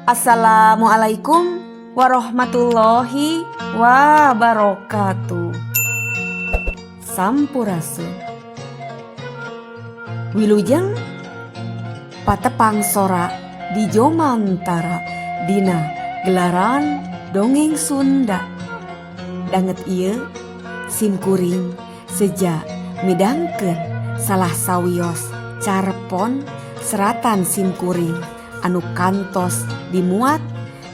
Assalamualaikum warahmatullahi wabarakatuh. Sampurasun. Wilujeng patepang sora di Jomantara dina gelaran dongeng Sunda. Danget ieu simkuring seja midangkeun salah sawios carpon seratan simkuring anu kantos dimuat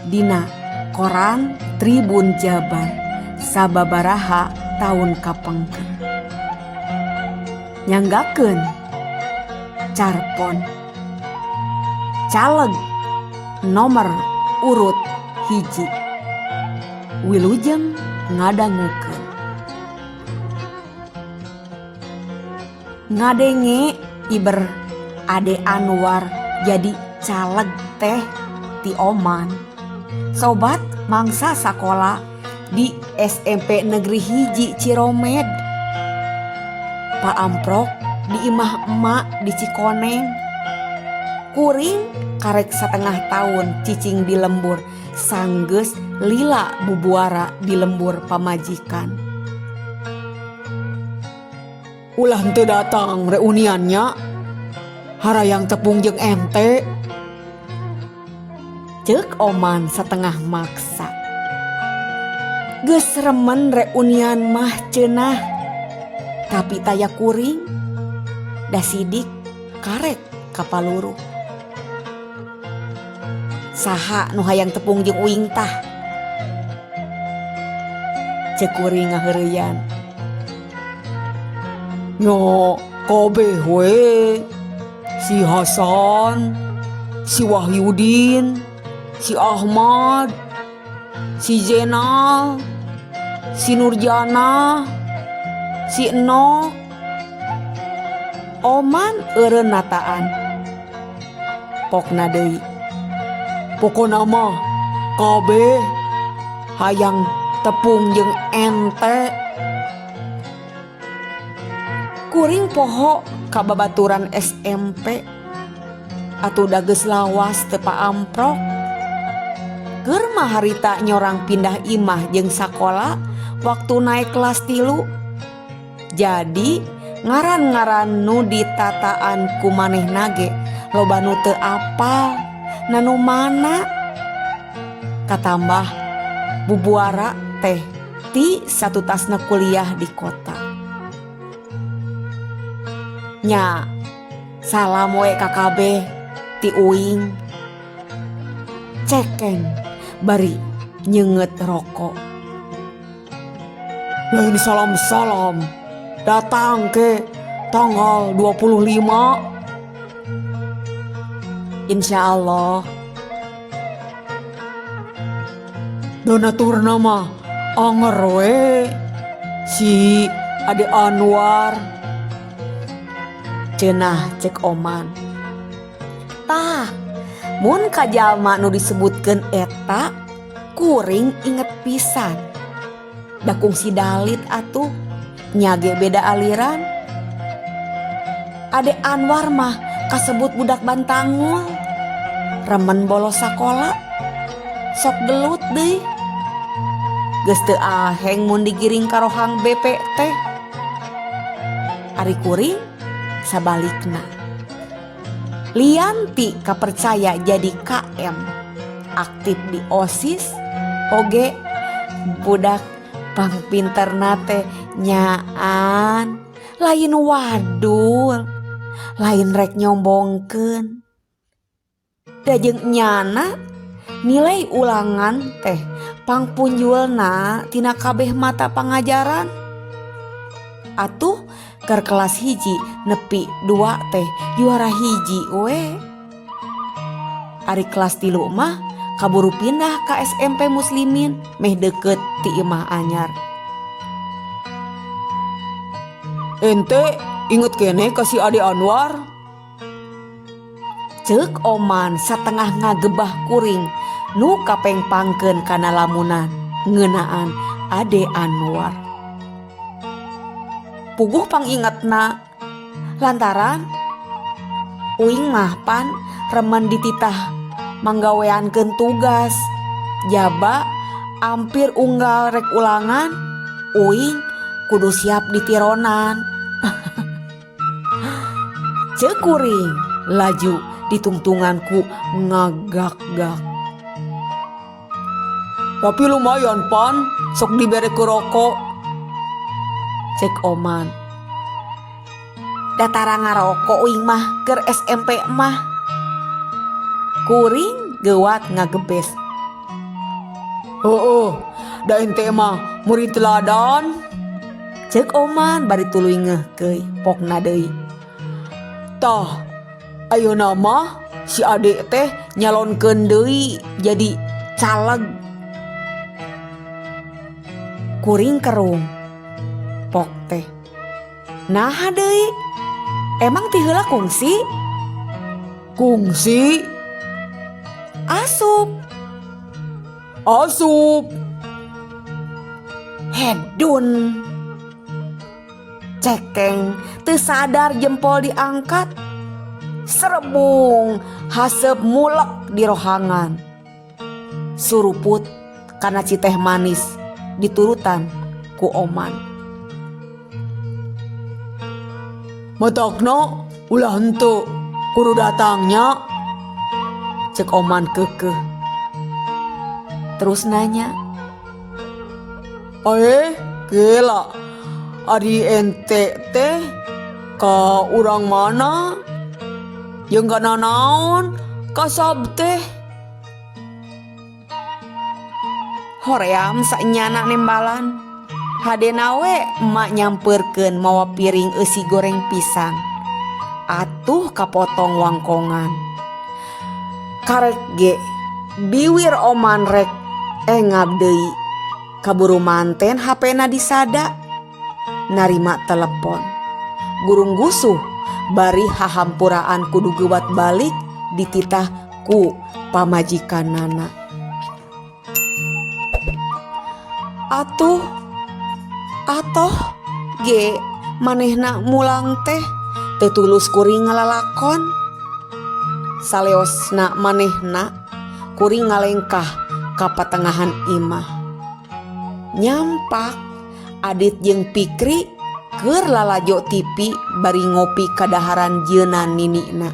dina koran Tribun Jabar sababaraha taun kapengker. Nyanggakeun carpon caleg nomor urut hiji. Wilujeng ngadangukeun. Ngadenge iber Ade Anwar jadi caleg teh ti Oman. Sobat mangsa sakola di SMP Negeri Hiji Ciromed. Pak Amprok di imah emak di Cikoneng. Kuring karek setengah tahun cicing di lembur sanggeus lila bubuara di lembur pamajikan. Ulah teu datang reuniannya. Harayang tepung jeung ente. Ceuk Oman setengah maksa. Geus remen reunian mah cenah. Tapi taya kuring da sidik karek kapaluru. Saha nu hayang tepung jeung uing tah? Ceuk kuring ngaheureuyan. Nyo kabeh we. Si Hasan, si Wahyudin, si Ahmad, si Jenal, si Nurjana, si Enok. Oman eureun nataan. Pokna deui. Pokona mah kabeh hayang tepung jeung ente. Kuring poho ka babaturan SMP atuh da geus lawas teu Pak Amprok. Keur mah harita nyorang pindah imah jeung sakola waktu naik kelas 3. Jadi ngaran-ngaran nu ditataan ku manehna ge loba nu teu apal nanu mana. Katambah bubuara teh ti satu tasna kuliah di kota. Nya salam we kakabeh ti uing. Cekeng bari nyeungeut rokok. Lain salam-salam datang ke tanggal 25. Insyaallah. Donaturna mah anger we si Ade Anwar. Cenah cek Oman. Tah, mun kajalma nu disebutkeun eta kuring inget pisan. Da kungsi dalit atuh nyage beda aliran. Ade Anwar mah kasebut budak Bantangul. Remen bolos sakola. Sok gelut deui. Geus teu aheng mun digiring ka rohang BP teh. Ari kuring sabalikna. Lianti kapercaya jadi KM, aktif di OSIS, oge budak pangpinterna teh nyaan, lain wadul, lain rek nyombongkeun. Da jeung nyana nilai ulangan teh pangpunjulna tina kabeh mata pangajaran. Atuh keur kelas hiji nepi 2 teh juara hiji we. Ari kelas 3 mah kaburu pindah ka SMP Muslimin meh deket ti imah anyar. Ente inget kene ka si Ade Anwar? Ceuk Oman satengah ngagebah kuring nu kapengpangkeun kana lamunan ngeunaan Ade Anwar. Puguh pangingetna lantaran Uing mah pan remen dititah manggaweankeun tugas. Jaba ampir unggal rek ulangan, uing kudu siap ditironan. Ceuk kuring laju ditungtunganku ngagak-gak. Tapi lumayan pan, sok dibere ku rokok. Cek Oman. Datara ngarokok uing mah keur SMP mah. Kuring gewat ngagebes. Da ente mah murid teladan. Cek Oman bari tuluy ngeuhkeuy pokna deui. Tah, ayeuna mah si ade teh nyalonkeun deui jadi caleg. Kuring kerung. Pok teh. Nah deui. Emang ti heula kungsi? Kungsi? Asup. Hedun. Cekeng teu sadar jempol diangkat. Serebung haseup mulek di rohangan. Suruput kana citeh manis diturutan ku Oman. Matakna ulah henteu kudu datangnya. Cek Oman keukeuh. Terus nanya, gila, adi ente teh ka urang mana? Yang gak nanaon kasab teh. Hoream sanyana nembalan. Hadena we emak nyamperkeun mawa piring eusi goreng pisang. Atuh kapotong wangkongan. Karek ge biwir Oman rek engab deui. Kaburu manten HP-na disada. Narima telepon. Gurung gusuh bari hahampuraan kudu gewat balik dititah ku pamajikanana. Atoh ge manehna mulang teh tetulus kuring ngalalakon. Saleosna manehna kuring ngalengkah ka patengahan imah. Nyampak Adit jeung Pikri keur lalajo TV bari ngopi kadaharan jeunan ninina.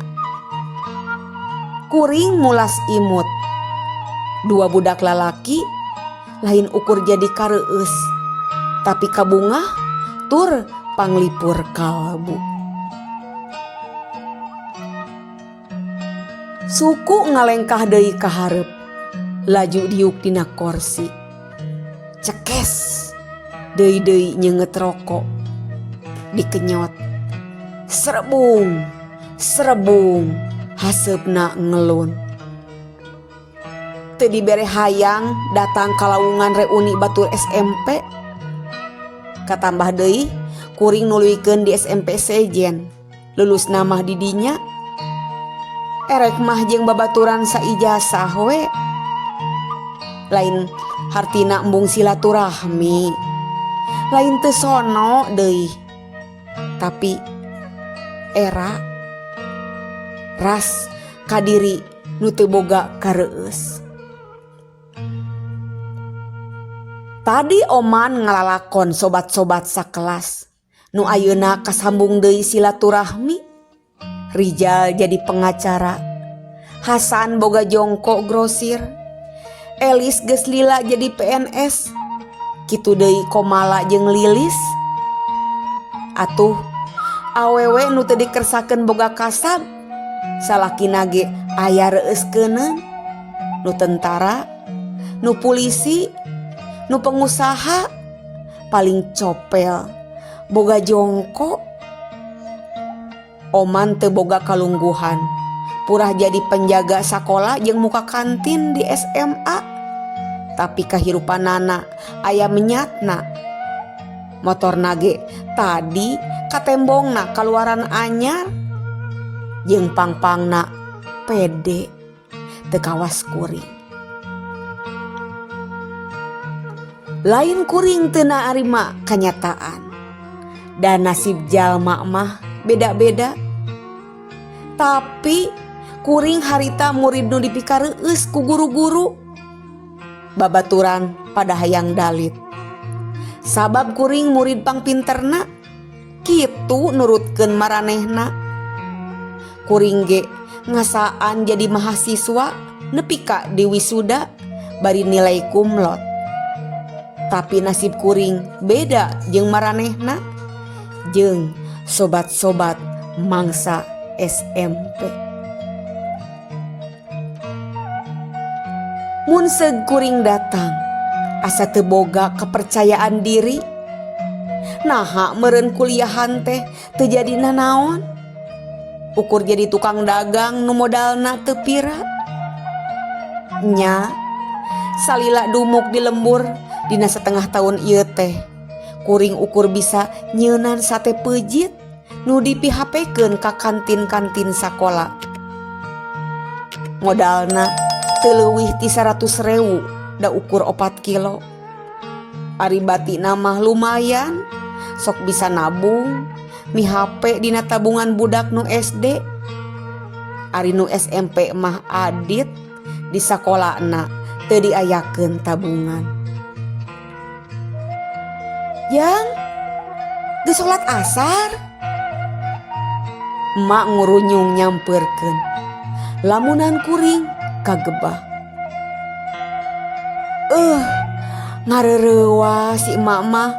Kuring mulas imut. Dua budak lalaki lain ukur jadi kareueus, tapi kabungah tur panglipur kalbu. Suku ngalengkah deui ka hareup, laju diuk dina kursi. Cekes deui nyeungeut rokok. Dikenyot. Serebung haseupna ngelun. Teu dibere hayang datang ka lawungan reuni batur SMP. Katambah deui kuring nuluykeun di SMP sejen. Lulus namah di dinya. Erek mah jeung babaturan saijazah we. Lain hartina embung silaturahmi. Lain teu sono deui. Tapi era ras kadiri nu teu boga kareueus. Tadi Oman ngalalakon sobat-sobat sakelas nu ayeuna kasambung deui silaturahmi. Rijal jadi pengacara, Hasan boga jongko grosir, Elis geus lila jadi PNS, kitu deui Komala jeung Lilis. Atuh awewe nu teu dikersakeun boga kasab, salakina ge aya reuskeuneun, nu tentara, nu polisi, nu pengusaha, paling copel boga jongko. Oman teu boga kalungguhan, purah jadi penjaga sakola jeung muka kantin di SMA. Tapi kahirupanana aya menyatna. Motorna ge tadi katembongna kaluaran anyar, jeung pangpangna pede teu kawas kuring. Lain kuring teu naarima kanyataan. Dan nasib jalma mah beda-beda. Tapi kuring harita murid nu dipikareueus ku guru-guru. Babaturan pada hayang dalit. Sabab kuring murid pangpinterna, kitu nurutkeun maranehna. Kuring ge ngasaan jadi mahasiswa nepi ka di wisuda bari nilai kumlot. Tapi nasib kuring beda jeung maranehna, jeung sobat-sobat mangsa SMP. Mun seug kuring datang asa teu boga kepercayaan diri, naha meureun kuliahan teh teu jadi nanaon. Ukur jadi tukang dagang nu modalna teu pira. Nya salila dumuk di lembur dina setengah tahun ieu teh kuring ukur bisa nyeunan sate peujit nu dipihapekeun ka kantin-kantin sakola. Modalna teu leuwih ti 100.000 da ukur 4 kilo. Ari batina mah lumayan, sok bisa nabung mihape dina tabungan budak nu SD. Ari nu SMP mah adit di sakolana teu diayakeun tabungan. Yang geus salat asar, emak ngurunyung nyampeurkeun. Lamunan kuring kagebah. Ngareureua si emak mah.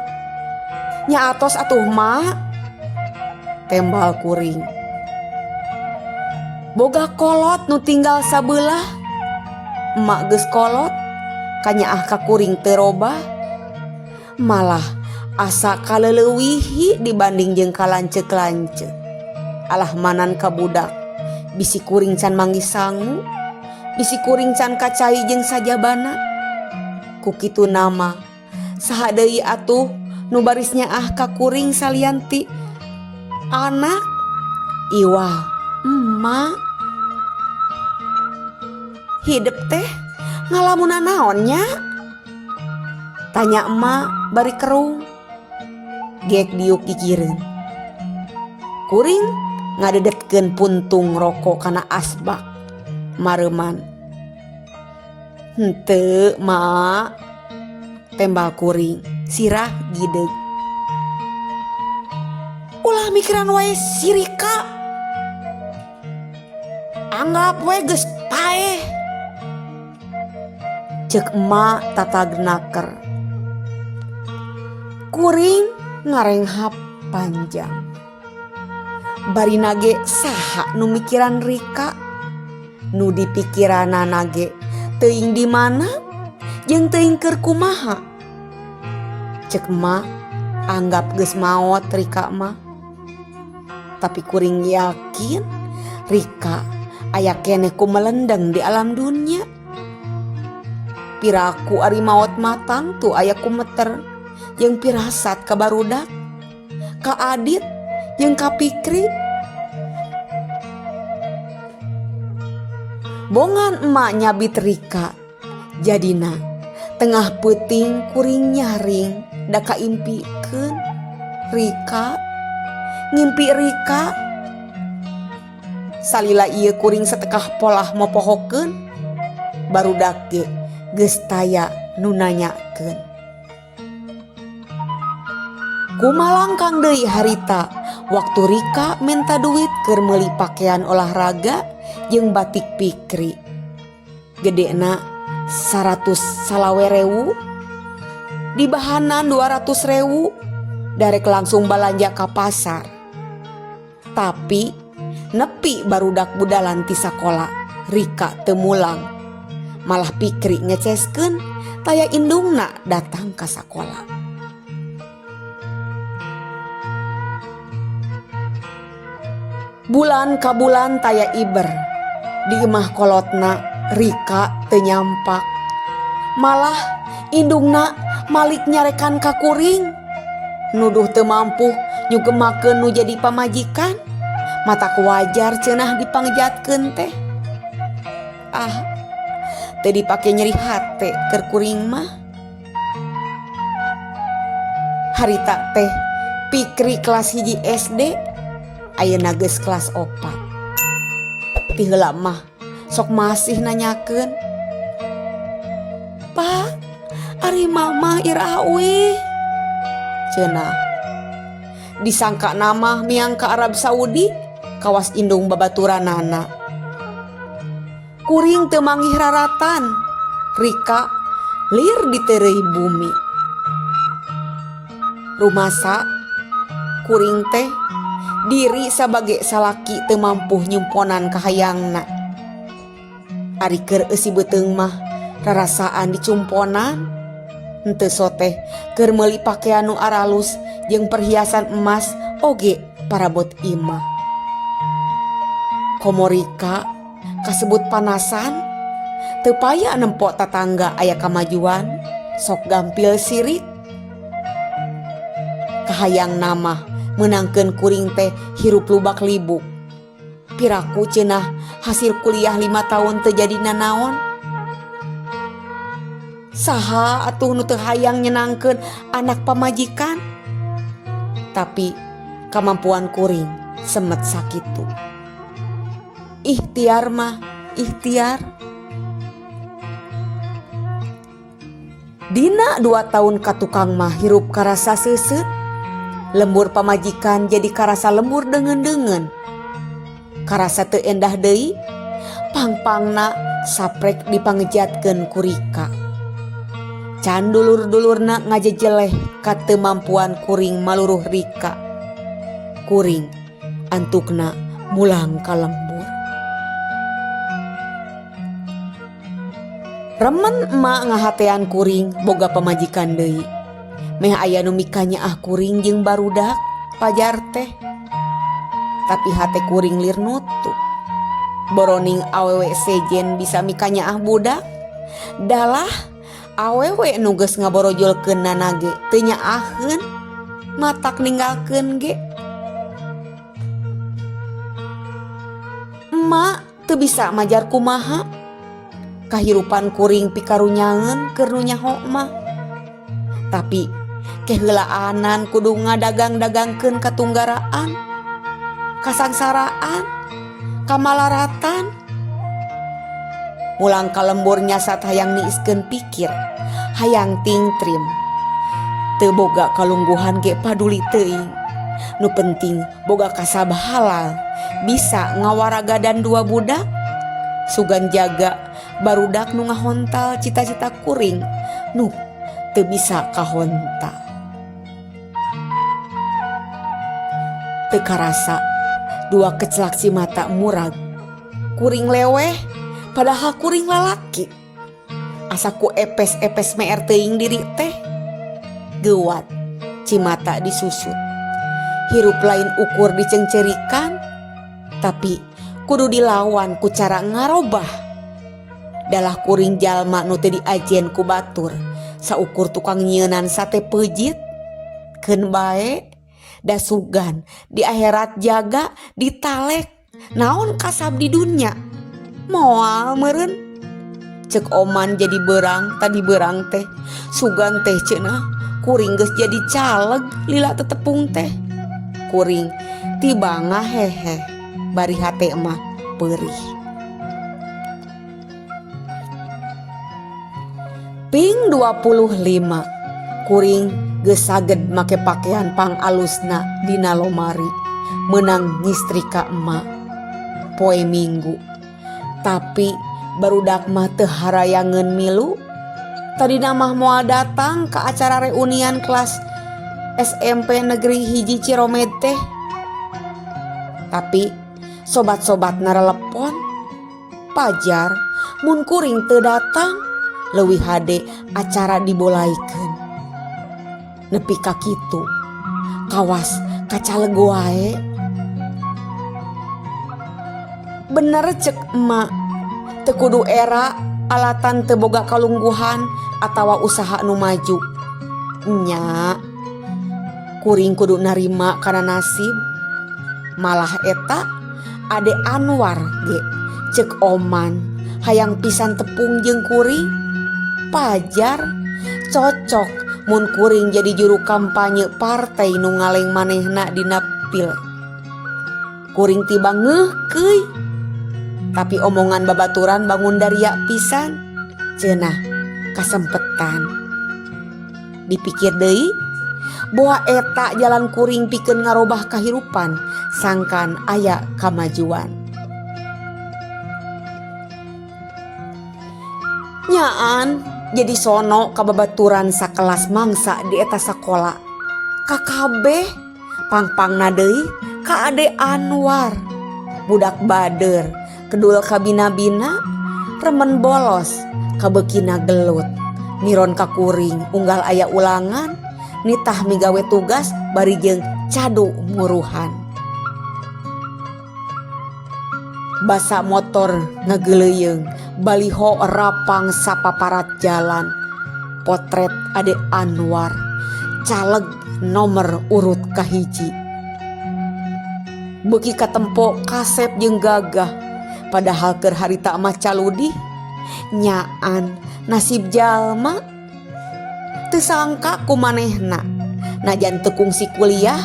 Nya atos atuh mak, tembal kuring. Boga kolot nu tinggal sabelah. Emak geus kolot, kanyaah ka kuring teu robah. Malah asa kaleleuwihi dibanding jeung kalancek-lancek. Alah manan ka budak, bisi kuring can manggih sangu, bisi kuring can kacai jeung sajabana. Ku kitu nama saha deui atuh nu baris nyaah ka kuring salianti anak iwal emak. Hidup teh ngalamunan naonnya? Tanya emak bari kerung. Gek diuk kikireun. Kuring ngadedetkeun puntung rokok kana asbak mareuman. Henteu mak, tembal kuring sirah gideg. Ulah mikiran wae si Rika, anggap wae geus paeh, ceuk emak tatagnaker. Kuring ngarenghap panjang. Bari nage saha nu mikiran Rika, nu dipikiranana ge teuing di mana jeung teuing keur kumaha. Ceuk emak anggap geus maot Rika mah. Tapi kuring yakin Rika aya keneh ku melendeng di alam dunia. Piraku ari maot matang tu aya kumeter jeung pirasat ka barudak, ka Adit jeung ka Pikri. Bongan emak nyabit Rika, jadina tengah peuting kuring nyaring da kaimpikeun Rika, ngimpi Rika. Salila ieu kuring satekah polah mopohokeun, barudak ge geus taya nu nanyakeun. Kumalangkang deui harita waktu Rika minta duit keur meuli pakaian olahraga jeung batik Pikri. Gedena 100.000, di bahanan 200.000, darek langsung balanja ka pasar. Tapi nepi barudak budalan ti sakola, Rika teu mulang. Malah Pikri ngeceskeun taya indungna datang ka sakola. Bulan ka bulan taya iber, di imah kolotna Rika teu nyampak. Malah indungna malik nyarekan ka kuring, nuduh teu mampu nyugemakeun nu jadi pamajikan. Mata wajar cenah dipangjatkeun teh. Teu dipake nyeri hate keur kuring mah. Harita teh Pikri kelas 1 SD, ayeuna geus kelas 4. ti heula mah sok masih nanyakeun, "Pak, ari mama iraha we?" Cenah. Disangka nama miang ke Arab Saudi kawas indung babaturanana. Kuring teu manggih raratan, Rika lir di teureui bumi. Rumasa kuring teh diri sebagai salaki teu mampu nyumponan kahayangna. Ari keur eusi beuteung mah rarasaan dicumponan, henteu soteh keur meuli pakean nu aralus jeung perhiasan emas oge parabot imah. Komo Rika kasebut panasan, teu paya nempo tatangga aya kamajuan, sok gampil sirik. Kahayang nama menangkeun kuring teh hirup lubak libuk. Piraku cenah hasil kuliah 5 tahun teu jadi nanaon. Saha atuh nu teu hayang nyenangkeun anak pamajikan? Tapi kemampuan kuring semet sakitu. Ikhtiar mah ikhtiar. Dina 2 tahun ka tukang mah hirup karasa seuseut. Lembur pamajikan jadi karasa lembur deungeun-deungeun. Karasa teu endah deui, pangpangna saprek dipangejatkeun ku Rika. Can dulur-dulurna ngajejeleh ka teu mampuan kuring maluruh Rika. Kuring antukna mulang ka lembur. Remen emak ngahatean kuring boga pamajikan deui. Meh aya nu mikanyaah kuring jeung barudak pajar teh. Tapi hate kuring lir nutup. Boroning awewe sejen bisa mikanyaah budak. Dalah awewe nu geus ngaborojolkeun nana ge teu nyaaheun, matak ninggalkeun ge. Emak teu bisa majar kumaha. Kahirupan kuring pikarunyangeun keur nu nyaho mah. Tapi keheulaanan kudu ngadagang-dagangkeun katunggaraan, kasangsaraan, kamalaratan. Mulang ka lembur nyasat hayang niiskeun pikir, hayang tingtrim. Teu boga kalungguhan ge paduli teuing. Nu penting boga kasab halal, bisa ngawaragadan 2 budak. Sugan jaga barudak nu ngahontal cita-cita kuring nu teu bisa kahontal. Teu karasa 2 kecelak si mata murag. Kuring leweh padahal kuring lalaki. Asa ku epes-epes meer teuing diri teh. Geuwat cimata disusut. Hirup lain ukur dicengcerikan, tapi kudu dilawan ku cara ngarobah. Dalah kuring jalma nu teu diajen ku batur, saukur tukang nyieunnan sate peujit. Keun bae da sugan di akhirat jaga ditalek naon kasab di dunya. Moal meureun. Cek oman jadi berang tadi berang teh. Sugan teh cenah kuring geus jadi caleg lila tetepung teh. Kuring tiba ngahehe bari hate mah perih. Ping 25 kuring geus saged make pakaian pang alusna dina lomari meunang ngistrika emak poe Minggu. Tapi barudak mah teu harayangeun milu. Tadina mah moal datang ka acara reunian kelas SMP Negeri 1 Ciromed teh. Tapi sobat-sobat narelepon pajar mun kuring teu datang leuwih hade acara dibolaikeun. Nepi ka kitu kawas kacaleg wae. Bener cek emak, teu kudu era alatan teu boga kalungguhan atawa usaha nu maju. Nya kuring kudu narima kana nasib. Malah eta Ade Anwar ge cek oman hayang pisan tepung jeung kuring. Pajar cocok mun kuring jadi juru kampanye partai nu ngaleng manehna dina pil. Kuring tiba ngeuh keuy. Tapi omongan babaturan bangun daria pisan, cenah kasempetan. Dipikir deui, boa eta jalan kuring pikeun ngarobah kahirupan, sangkan aya kamajuan. Nyaan jadi sono ka babaturan sakelas mangsa di eta sakola. Kakabeh pangpangna deui ka Ade Anwar, budak bader kedul ka bina-bina, remen bolos ka beukina gelut, niron ka kuring unggal aya ulangan, nitah migawe tugas bari jeung cadu muruhan. Basa motor ngageleuyeng, baliho rapang sapaparat jalan, potret Ade Anwar, caleg nomor urut kahiji. Beuki katempo kasep jeung gagah, padahal keur harita mah caludi. Nyaan nasib jalma teu sangka ku manehna, najan teu kungsi kuliah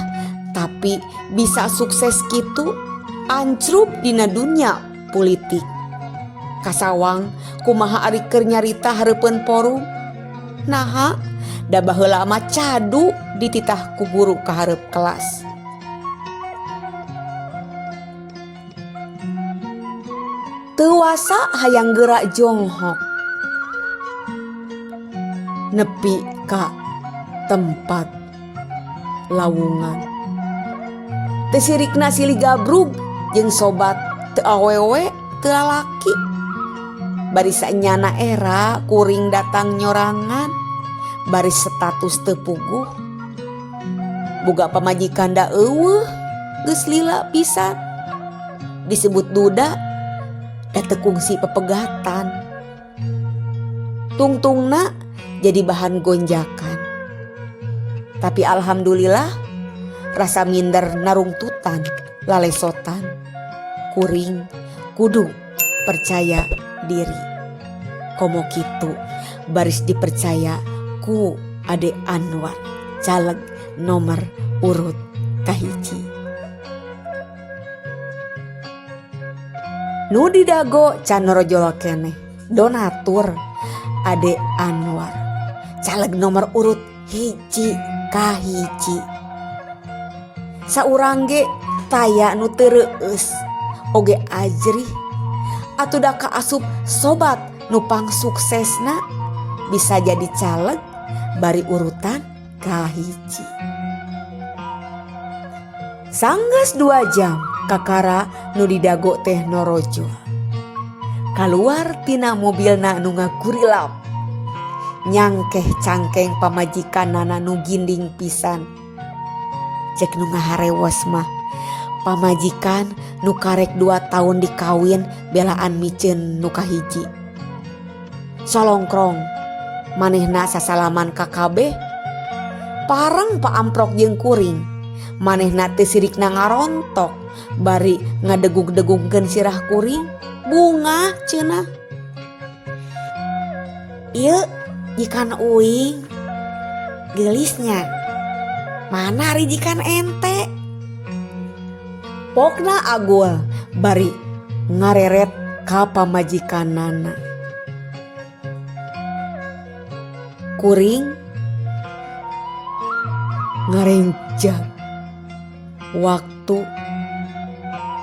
tapi bisa sukses kitu, ancrup dina dunya politik. Kasawang kumaha ari keur nyarita hareupeun forum, naha da baheula mah cadu dititah ku guru ka hareup kelas. Teuwasa hayang gerak jonghok nepi ka tempat lawungan. Teu sirikna silih gabrug jeung sobat teu awewe teu lalaki. Bari saenyana era kuring datang nyorangan, bari status teu puguh. Boga pamajikan da eueuh geus lila pisan, disebut duda da teu kungsi pepegatan. Tungtungna jadi bahan gonjakan. Tapi alhamdulillah rasa minder narungtutan lalesotan. Kuring kudu percaya diri. Komo kitu baris dipercaya ku Ade Anwar, caleg nomor urut kahiji. Nu didago can rojol keneh donatur Ade Anwar, caleg nomor urut hiji kahiji. Saurang ge taya nu teu reueus oge ajrih, atuh da kaasup sobat nu pangsuksesna bisa jadi caleg bari urutan kahiji. Sanggeus 2 jam kakara nu didago teh norojo. Kaluar tina mobilna nu ngagurilap, nyangkeh cangkeng pamajikanana nu ginding pisan. Cek nu ngaharewos mah pamajikan nu karek 2 tahun dikawin belaan miceun nu kahiji. Solongkrong manehna sasalaman kakabeh, pareng pa amprok jeung kuring. Manehna teu sirikna ngarontok, bari ngadegug-degugkeun sirah kuring. Bunga cenah. Ieu jikan uing geulisnya. Mana ari jikan ente? Pokna agul bari ngareret ka pamajikanana. Kuring ngarenjag waktu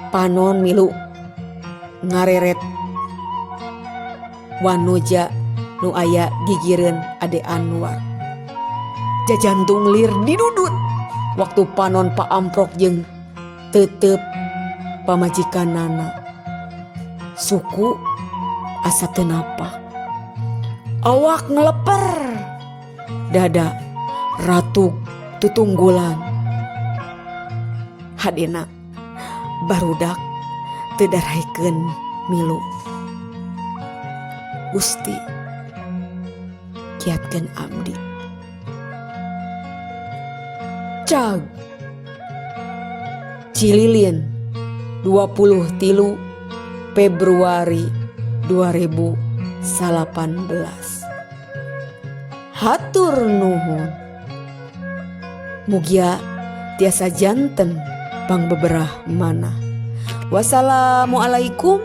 panon milu ngareret wanoja nu aya gigireun Ade Anwar. Jajantung lir didudut waktu panon pa amprok jeung teuteup pamajikanana. Suku asa teu napak, awak ngeleper, dada ratug tutunggulan. Hadena barudak teu darahikeun milu. Gusti kiatkeun abdi. Cag Cililin 23 Februari 2018. Hatur nuhun. Mugia tiasa janten pang beberah mana. Wassalamualaikum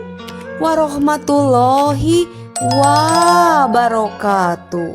warahmatullahi wabarakatuh.